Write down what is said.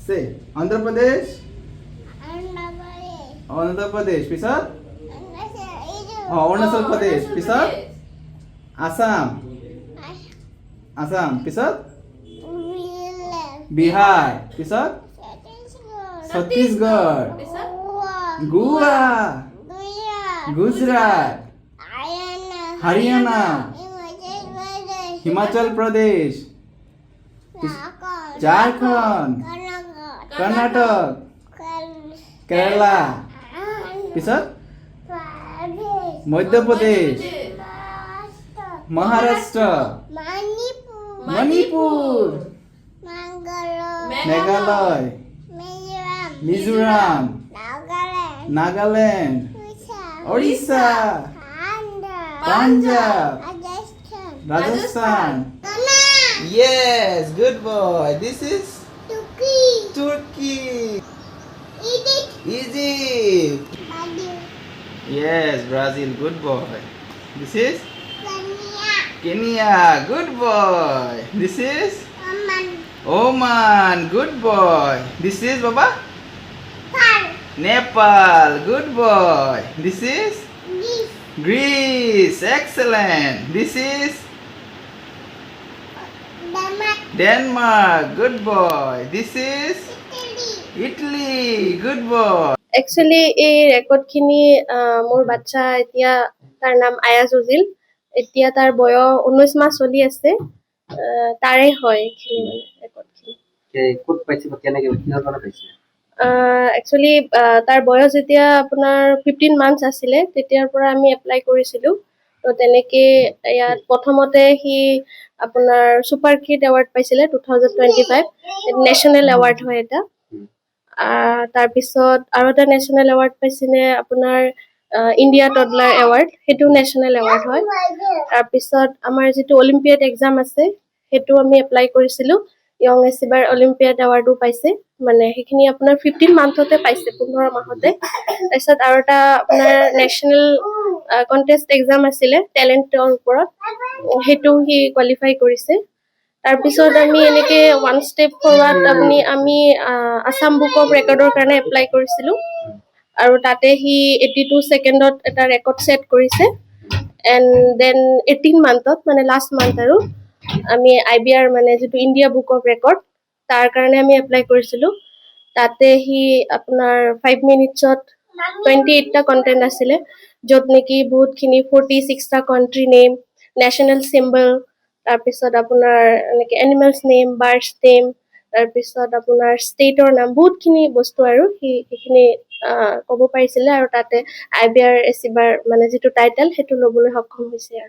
Say Andhra Pradesh. Andhra Pradesh. পিছত অৰুণাচল প্ৰদেশ পিছত আসাম আসাম পিছত বিহাৰ পিছত ছত্তীশগড় গোৱা গুজরাট হরিয়ানা হিমাচল প্রদেশ ঝাড়খণ্ড কর্ণাটক কেরালা পিছত Madhya Pradesh Maharashtra Manipur Meghalaya Mizoram Nagaland Odisha Punjab Rajasthan Yes, good boy. This is Turkey. Egypt. Yes, Brazil. Good boy. This is Kenya. Good boy. This is Oman. Good boy. This is Baba Nepal. Good boy. This is Greece. Excellent. This is Denmark. Good boy. This is Italy. Good boy. Actually এই ৰেকৰ্ডখিনি মোৰ বাচ্চা এতিয়া তাৰ নাম আয়াজ উজিল এতিয়া তাৰ বয়স 19 মাহ চলি আছে তাৰে হয় এইখিনি মানে ৰেকৰ্ডখিনি ক'ত পাইছে বা কেনেকৈ কিহৰ কাৰণে পাইছে একচুৱেলি তাৰ বয়স যেতিয়া আপোনাৰ 15 মান্থছ আছিলে তেতিয়াৰ পৰা আমি এপ্লাই কৰিছিলোঁ তো তেনেকৈ ইয়াত প্ৰথমতে সি আপোনাৰ ছুপাৰ কিড এৱাৰ্ড পাইছিলে 2025 নেশ্যনেল এৱাৰ্ড হয় এটা তাৰপিছত আৰু এটা নেশ্যনেল এৱাৰ্ড পাইছিলে আপোনাৰ ইণ্ডিয়া টডলাৰ এৱাৰ্ড সেইটো নেশ্যনেল এৱাৰ্ড হয় তাৰপিছত আমাৰ যিটো অলিম্পিয়াড এক্সাম আছে সেইটো আমি এপ্লাই কৰিছিলোঁ য়ং এচিভাৰ অলিম্পিয়াড এৱাৰ্ডো পাইছে মানে সেইখিনি আপোনাৰ 15 মান্থতে পাইছে 15 মাহতে তাৰপিছত আৰু এটা আপোনাৰ নেশ্যনেল কণ্টেষ্ট এক্সাম আছিলে টেলেণ্টৰ ওপৰত সেইটো সি কোৱালিফাই কৰিছে তাৰপিছত আমি এনেকৈ ওৱান ষ্টেপ ফৰৱাৰ্ড আমি আসাম বুক অফ ৰেকৰ্ডৰ কাৰণে এপ্লাই কৰিছিলোঁ আৰু তাতে সি 82 ছেকেণ্ডত এটা ৰেকৰ্ড ছেট কৰিছে এণ্ড দেন 18 মান্থত মানে লাষ্ট মান্থ আৰু আমি IBR মানে যিটো ইণ্ডিয়া বুক অফ ৰেকৰ্ড তাৰ কাৰণে আমি এপ্লাই কৰিছিলোঁ তাতে সি আপোনাৰ 5 মিনিটছত 28টা কণ্টেণ্ট আছিলে য'ত নেকি বহুতখিনি 46টা কাণ্ট্ৰি নেম নেশ্যনেল চিম্বল তাৰপিছত আপোনাৰ এনেকৈ এনিমেলছ নেম বাৰ্ডছ নেম তাৰপিছত আপোনাৰ ষ্টেটৰ নাম বহুতখিনি বস্তু আৰু সেইখিনি ক'ব পাৰিছিলে আৰু তাতে IBR এচিভাৰ মানে যিটো টাইটেল সেইটো ল'বলৈ সক্ষম হৈছে আৰু